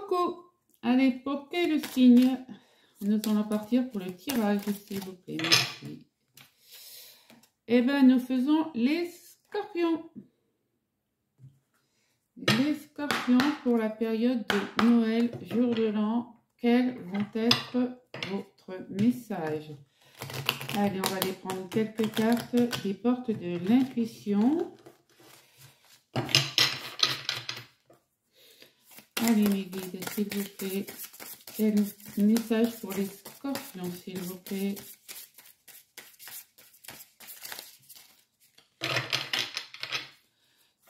Coucou! Allez, pour quel signe nous allons partir pour le tirage, s'il vous plaît? Merci. Eh bien, nous faisons les scorpions. Les scorpions pour la période de Noël, jour de l'an. Quels vont être votre message? Allez, on va aller prendre quelques cartes des portes de l'intuition. Allez, mes guides, s'il vous plaît. Quel message pour les scorpions, s'il vous plaît?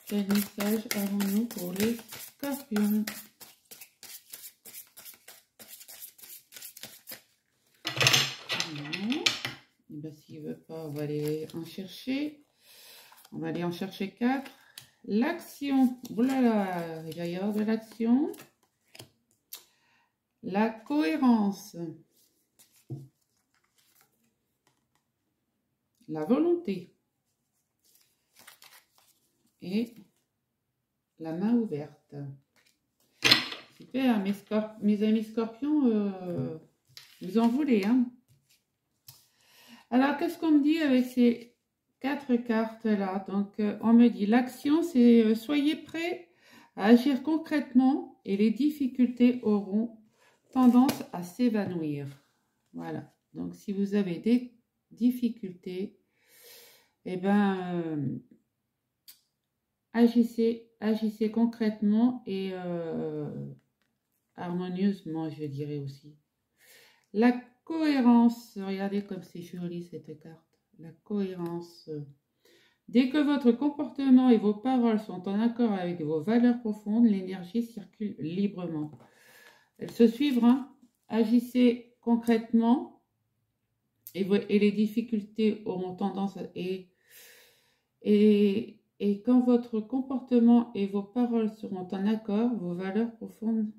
Quel message avons-nous pour les scorpions? Ben, s'il ne veut pas, on va aller en chercher. On va aller en chercher 4. L'action. Oh là là, il va y avoir de l'action. La cohérence. La volonté. Et la main ouverte. Super, mes amis scorpions, vous en voulez, hein? Alors, qu'est-ce qu'on me dit avec ces 4 cartes-là? Donc, on me dit, l'action, c'est soyez prêts à agir concrètement et les difficultés auront tendance à s'évanouir. Voilà. Donc, si vous avez des difficultés, eh bien, agissez concrètement et harmonieusement, je dirais aussi. La cohérence, regardez comme c'est joli cette carte. La cohérence. Dès que votre comportement et vos paroles sont en accord avec vos valeurs profondes, l'énergie circule librement. Elle se suivra. Agissez concrètement et les difficultés auront tendance et quand votre comportement et vos paroles seront en accord, vos valeurs profondes,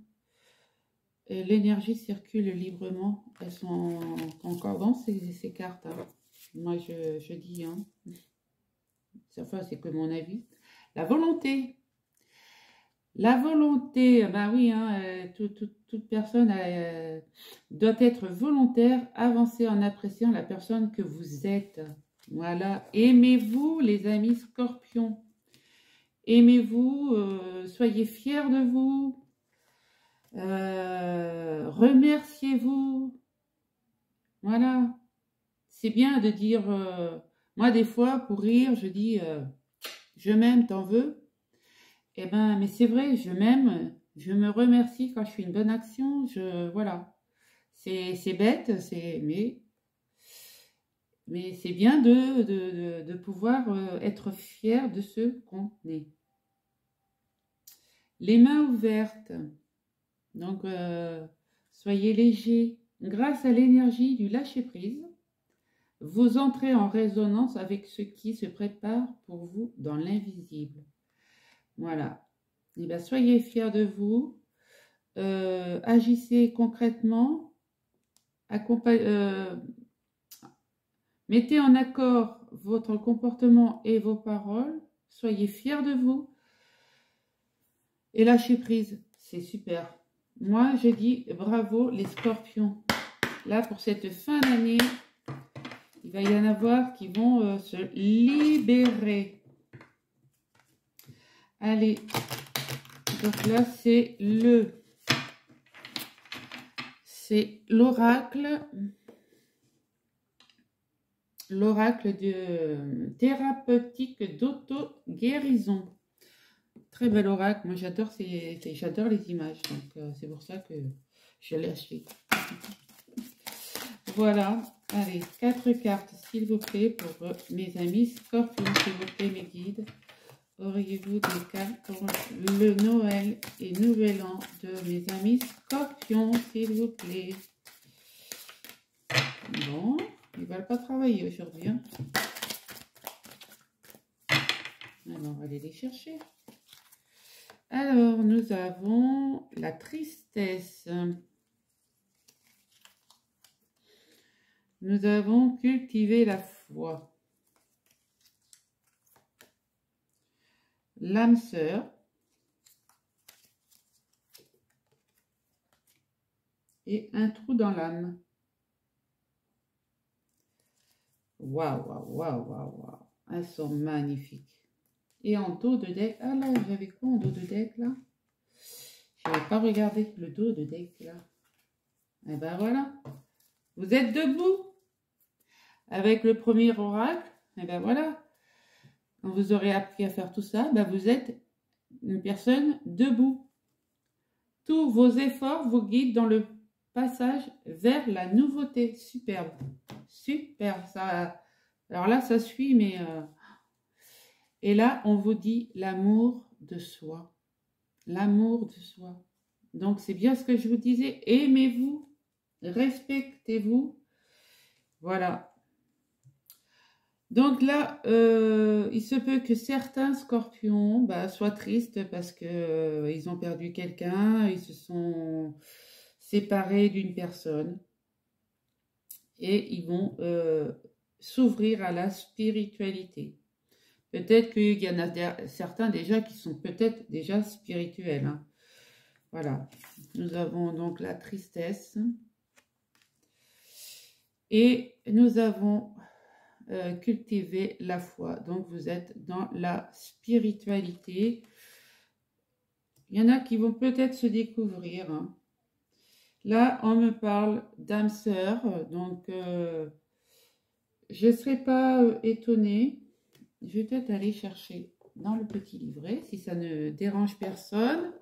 l'énergie circule librement. Elles sont en concordance, ces cartes. Hein. Moi, je dis, hein. Enfin, c'est que mon avis. La volonté. La volonté, ben oui, hein, toute personne doit être volontaire, avancer en appréciant la personne que vous êtes. Voilà. Aimez-vous, les amis scorpions. Aimez-vous, soyez fiers de vous. Remerciez-vous. Voilà. C'est bien de dire, moi des fois pour rire, je dis, je m'aime, t'en veux? Eh ben, mais c'est vrai, je m'aime, je me remercie quand je fais une bonne action, voilà. C'est bête, mais c'est bien de pouvoir être fier de ce qu'on est. Les mains ouvertes. Donc, soyez léger. Grâce à l'énergie du lâcher-prise, vous entrez en résonance avec ce qui se prépare pour vous dans l'invisible. Voilà. Et bien, soyez fiers de vous. Agissez concrètement. Mettez en accord votre comportement et vos paroles. Soyez fiers de vous. Et lâchez prise. C'est super. Moi, je dis bravo les scorpions. Là, pour cette fin d'année, il va y en avoir qui vont se libérer. Allez. Donc là, c'est l'oracle. L'oracle de thérapeutique d'auto-guérison. Très bel oracle. Moi, j'adore les images. Donc, c'est pour ça que je l'ai acheté. Voilà. Allez, 4 cartes, s'il vous plaît, pour mes amis scorpions, s'il vous plaît, mes guides. Auriez-vous des cartes pour le Noël et Nouvel An de mes amis scorpions, s'il vous plaît? Bon, ils ne veulent pas travailler aujourd'hui. Hein. Alors, on va aller les chercher. Alors, nous avons la tristesse. Nous avons cultivé la foi. L'âme sœur. et un trou dans l'âme. Waouh, waouh, waouh, waouh, waouh. Elles sont magnifiques. Et en dos de deck, ah là, j'avais quoi en dos de deck là? Je n'avais pas regardé le dos de deck là. Et ben voilà. Vous êtes debout avec le premier oracle. Et ben voilà. Quand vous aurez appris à faire tout ça, ben vous êtes une personne debout. Tous vos efforts vous guident dans le passage vers la nouveauté. Superbe. Super. Ça, alors là, ça suit, mais... Et là, on vous dit l'amour de soi. L'amour de soi. Donc, c'est bien ce que je vous disais. Aimez-vous. Respectez-vous. Voilà. Donc là, il se peut que certains scorpions soient tristes parce que ils ont perdu quelqu'un, ils se sont séparés d'une personne et ils vont s'ouvrir à la spiritualité. Peut-être qu'il y en a certains déjà qui sont peut-être déjà spirituels. Hein. Voilà. Nous avons donc la tristesse et nous avons... cultiver la foi. Donc, vous êtes dans la spiritualité. Il y en a qui vont peut-être se découvrir. Hein. Là, on me parle d'âme sœur. Donc, je ne serais pas étonnée. Je vais peut-être aller chercher dans le petit livret, si ça ne dérange personne.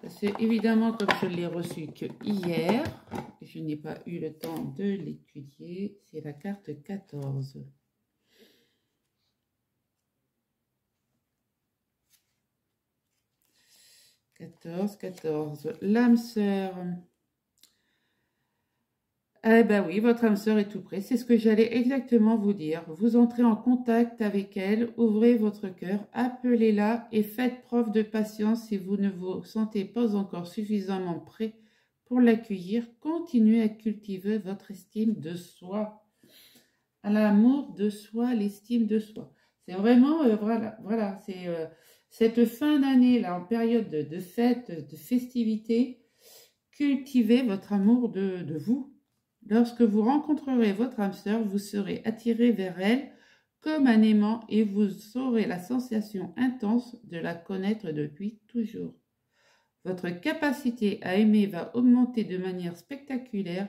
C'est évidemment, comme je l'ai reçu que hier, je n'ai pas eu le temps de l'étudier. C'est la carte 14. L'âme sœur. Eh ben oui, votre âme sœur est tout près. C'est ce que j'allais exactement vous dire. Vous entrez en contact avec elle, ouvrez votre cœur, appelez-la et faites preuve de patience si vous ne vous sentez pas encore suffisamment prêt pour l'accueillir. Continuez à cultiver votre estime de soi. L'amour de soi, l'estime de soi. C'est vraiment, voilà, c'est cette fin d'année, là, en période de fête, de festivité, cultivez votre amour de vous. Lorsque vous rencontrerez votre âme sœur, vous serez attiré vers elle comme un aimant et vous aurez la sensation intense de la connaître depuis toujours. Votre capacité à aimer va augmenter de manière spectaculaire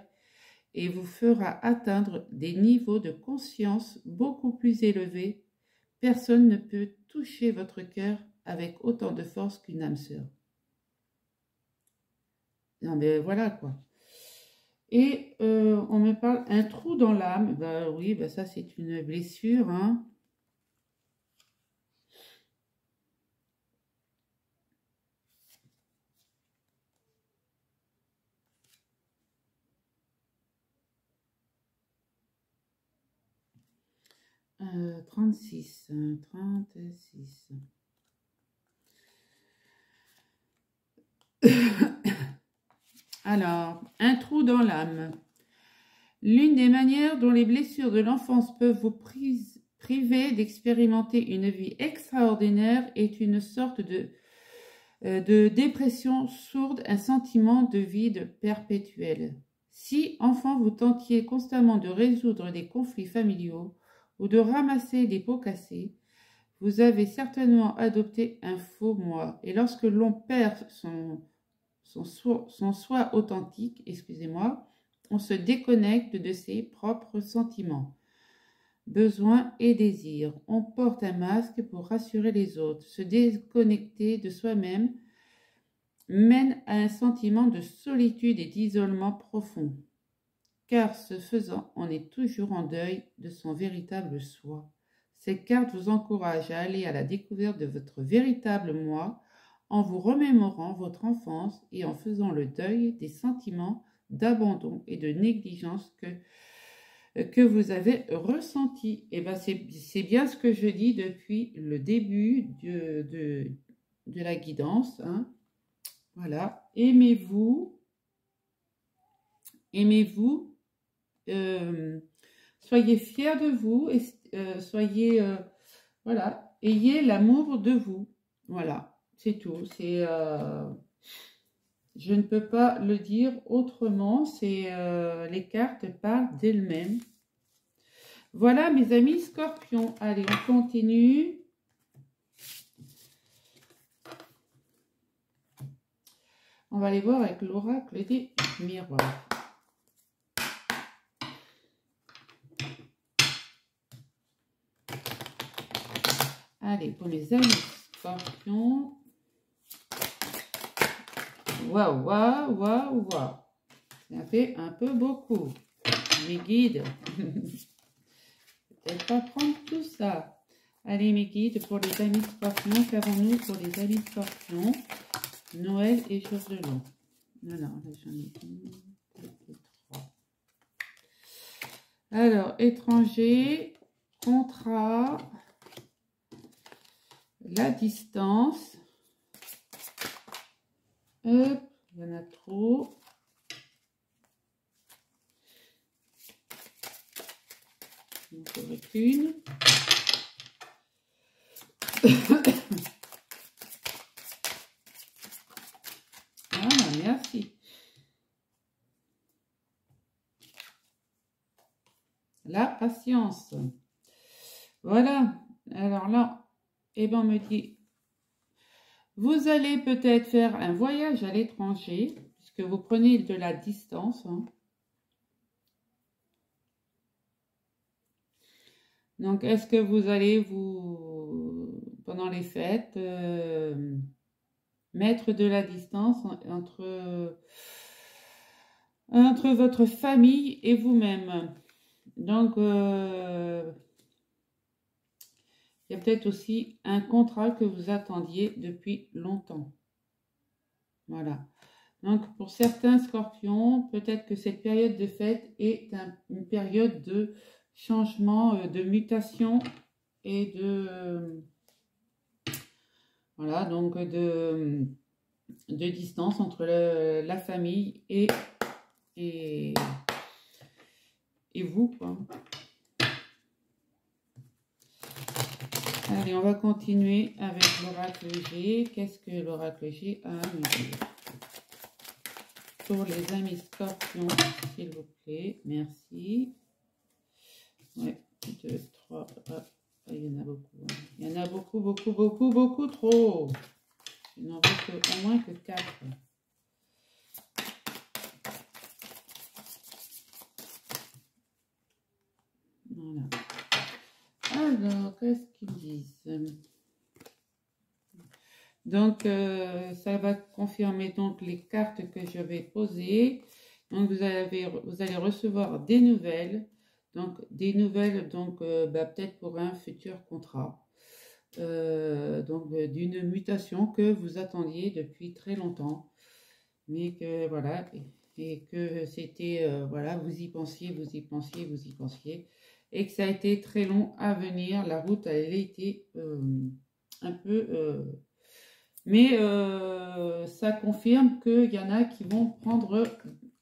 et vous fera atteindre des niveaux de conscience beaucoup plus élevés. Personne ne peut toucher votre cœur avec autant de force qu'une âme sœur. Non mais voilà quoi. Et on me parle un trou dans l'âme. Bah oui, bah ça c'est une blessure. Hein. Euh, 36. Alors, un trou dans l'âme. L'une des manières dont les blessures de l'enfance peuvent vous priver d'expérimenter une vie extraordinaire est une sorte de dépression sourde, un sentiment de vide perpétuel. Si, enfant, vous tentiez constamment de résoudre des conflits familiaux ou de ramasser des pots cassés, vous avez certainement adopté un faux moi. Et lorsque l'on perd son soi authentique, excusez-moi, on se déconnecte de ses propres sentiments, besoins et désirs. On porte un masque pour rassurer les autres. Se déconnecter de soi-même mène à un sentiment de solitude et d'isolement profond. Car ce faisant, on est toujours en deuil de son véritable soi. Ces cartes vous encouragent à aller à la découverte de votre véritable moi en vous remémorant votre enfance et en faisant le deuil des sentiments d'abandon et de négligence que vous avez ressentis. Et ben c'est bien ce que je dis depuis le début de la guidance. Hein. Voilà, aimez-vous, soyez fiers de vous et soyez, voilà, ayez l'amour de vous. Voilà, c'est tout. Je ne peux pas le dire autrement, c'est les cartes parlent d'elles-mêmes. Voilà mes amis scorpions. Allez, on continue. On va aller voir avec l'oracle des miroirs. Allez, pour mes amis scorpions. Waouh, waouh, waouh, waouh. Ça fait un peu beaucoup. Mes guides. Peut-être pas prendre tout ça. Allez, mes guides, pour les amis scorpions, qu'avons-nous pour les amis scorpions? Noël et jour de l'an. Non, là j'en ai une, deux, trois. Alors, étranger, contrat, la distance. Hop, il y en a trop. Donc, avec une. Ah, merci. La patience. Voilà. Alors là, eh ben, on me dit, vous allez peut-être faire un voyage à l'étranger, puisque vous prenez de la distance. Hein. Donc, est-ce que vous allez pendant les fêtes, mettre de la distance entre votre famille et vous-même? Donc, il y a peut-être aussi un contrat que vous attendiez depuis longtemps. Voilà. Donc, pour certains scorpions, peut-être que cette période de fête est une période de changement, de mutation et de... voilà, donc de distance entre la famille et vous, quoi. Allez, on va continuer avec l'oracle G. Qu'est-ce que l'oracle G a à nous dire? Pour les amis scorpions, s'il vous plaît. Merci. Ouais, 2, 3, il y en a beaucoup. Hein. Il y en a beaucoup, beaucoup, beaucoup, beaucoup trop. Il n'en veux au moins que 4. Voilà. Alors, qu'est-ce qu'ils disent? Donc, ça va confirmer donc les cartes que je vais poser. Donc, vous allez recevoir des nouvelles. Donc, peut-être pour un futur contrat. Donc, d'une mutation que vous attendiez depuis très longtemps. Mais que, voilà, et que c'était, voilà, vous y pensiez, vous y pensiez, vous y pensiez. Et que ça a été très long à venir. La route, elle a été un peu... mais ça confirme qu'il y en a qui vont prendre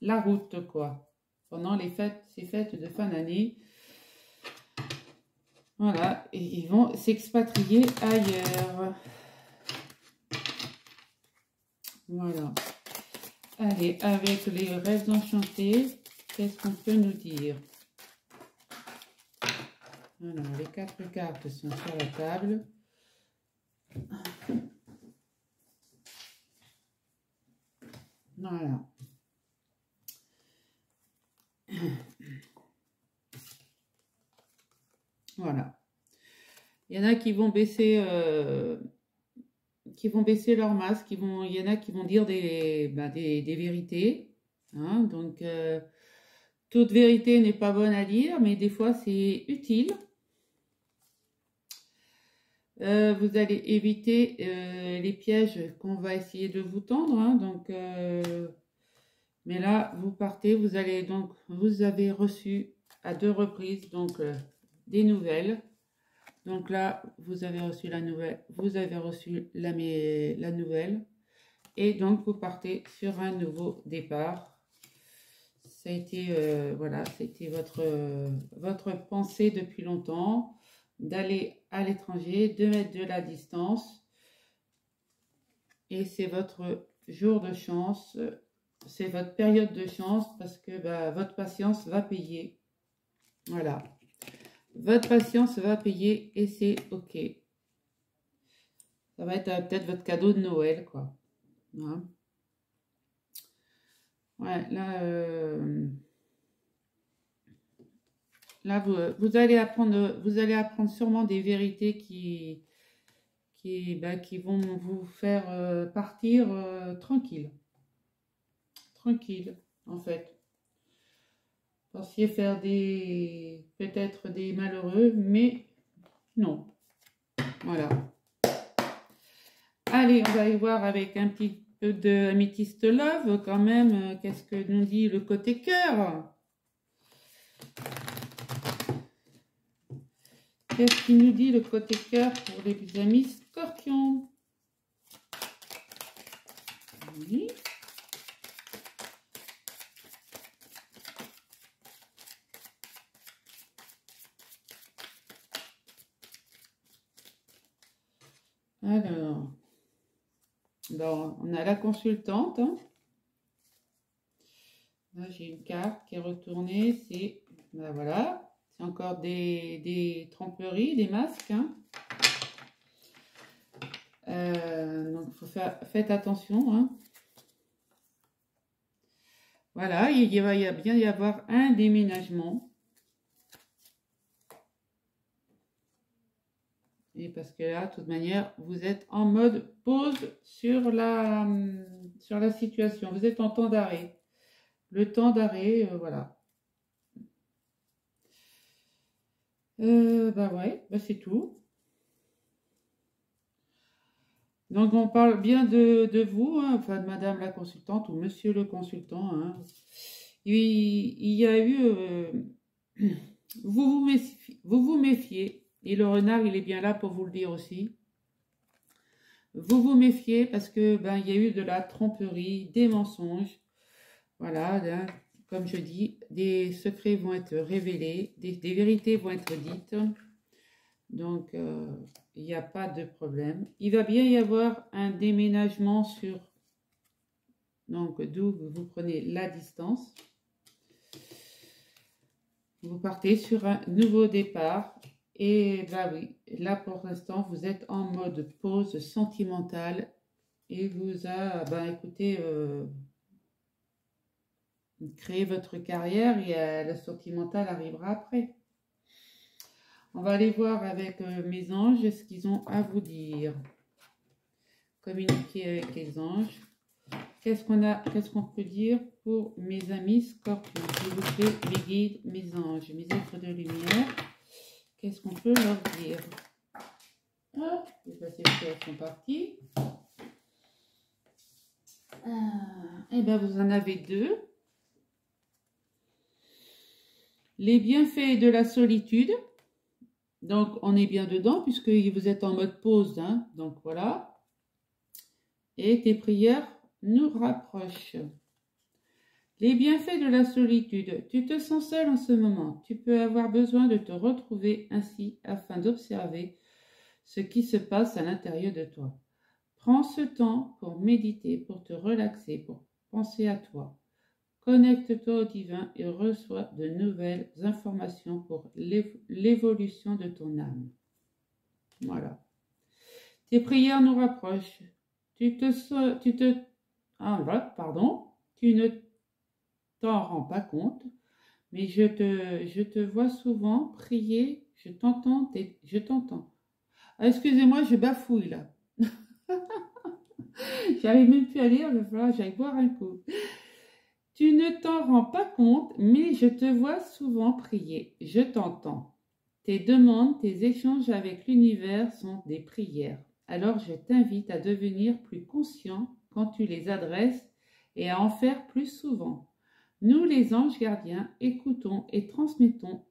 la route, quoi, pendant ces fêtes de fin d'année. Voilà, et ils vont s'expatrier ailleurs. Voilà. Allez, avec les rêves enchantés, qu'est-ce qu'on peut nous dire? Alors, les 4 cartes sont sur la table. Voilà. Voilà. Il y en a qui vont baisser, leur masque. Il y en a qui vont dire des vérités. Hein, donc, toute vérité n'est pas bonne à dire, mais des fois, c'est utile. Vous allez éviter les pièges qu'on va essayer de vous tendre. Hein, donc, mais là, vous partez, vous avez reçu à 2 reprises donc des nouvelles. Donc là, vous avez reçu la nouvelle, vous avez reçu la nouvelle. Et donc, vous partez sur un nouveau départ. Ça a été, voilà, c'était votre pensée depuis longtemps, d'aller à l'étranger, de mettre de la distance. et c'est votre jour de chance, c'est votre période de chance parce que bah, votre patience va payer. Voilà. Votre patience va payer et c'est ok. Ça va être peut-être votre cadeau de Noël, quoi. Hein. Ouais, là vous allez apprendre sûrement des vérités qui vont vous faire partir tranquille. Tranquille, en fait. Pensiez faire peut-être des malheureux, mais non. Voilà. Allez, on va aller voir avec un petit peu de Amethyst Love quand même. Qu'est-ce que nous dit le côté cœur? Qu'est-ce qu'il nous dit le côté cœur pour les amis scorpions? Oui. Alors, bon, on a la consultante. Hein. Là, j'ai une carte qui est retournée. C'est, ben voilà, c'est encore des tromperies, des masques. Hein. Donc, faites attention. Hein. Voilà, il va bien y avoir un déménagement. Et parce que là, de toute manière, vous êtes en mode pause sur la situation. Vous êtes en temps d'arrêt. Le temps d'arrêt, voilà. Bah ouais, bah c'est tout. Donc, on parle bien de vous, hein, enfin de madame la consultante ou monsieur le consultant. Hein. Il y a eu... vous vous méfiez. Et le renard, il est bien là pour vous le dire aussi. Vous vous méfiez parce que ben, il y a eu de la tromperie, des mensonges. Voilà, là, comme je dis, des secrets vont être révélés, des vérités vont être dites. Donc, il n'y a pas de problème. Il va bien y avoir un déménagement sur... Donc, d'où vous prenez la distance. Vous partez sur un nouveau départ. Et bah oui, là pour l'instant, vous êtes en mode pause sentimentale. Et vous a, bah écoutez, créé votre carrière et le sentimental arrivera après. On va aller voir avec mes anges ce qu'ils ont à vous dire. Communiquer avec les anges. Qu'est-ce qu'on peut dire pour mes amis scorpions? S'il vous plaît, mes guides, mes anges, mes êtres de lumière. Qu'est-ce qu'on peut leur dire? Ah, les elles sont parties. Et bien, vous en avez deux. Les bienfaits de la solitude. Donc, on est bien dedans puisque vous êtes en mode pause. Hein, donc, voilà. Et tes prières nous rapprochent. Les bienfaits de la solitude. Tu te sens seul en ce moment. Tu peux avoir besoin de te retrouver ainsi afin d'observer ce qui se passe à l'intérieur de toi. Prends ce temps pour méditer, pour te relaxer, pour penser à toi. Connecte-toi au divin et reçois de nouvelles informations pour l'évolution de ton âme. Voilà. Tes prières nous rapprochent. Tu ne t'en rends pas compte, mais je te vois souvent prier. Je t'entends. Ah, excusez-moi, je bafouille là. J'arrive même plus à lire, il va falloir que j'aille boire un coup. Tu ne t'en rends pas compte, mais je te vois souvent prier. Je t'entends. Tes demandes, tes échanges avec l'univers sont des prières. Alors je t'invite à devenir plus conscient quand tu les adresses et à en faire plus souvent. Nous, les anges gardiens, écoutons et transmettons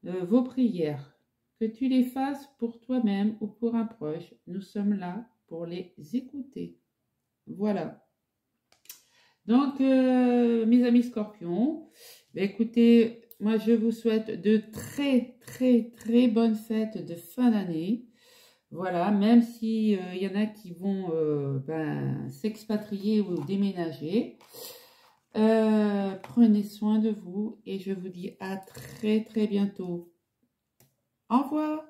vos prières. Que tu les fasses pour toi-même ou pour un proche, nous sommes là pour les écouter. Voilà. Donc, mes amis scorpions, écoutez, moi je vous souhaite de très bonnes fêtes de fin d'année. Voilà, même si y en a qui vont s'expatrier ou déménager. Prenez soin de vous et je vous dis à très très bientôt. Au revoir.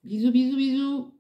Bisous, bisous, bisous.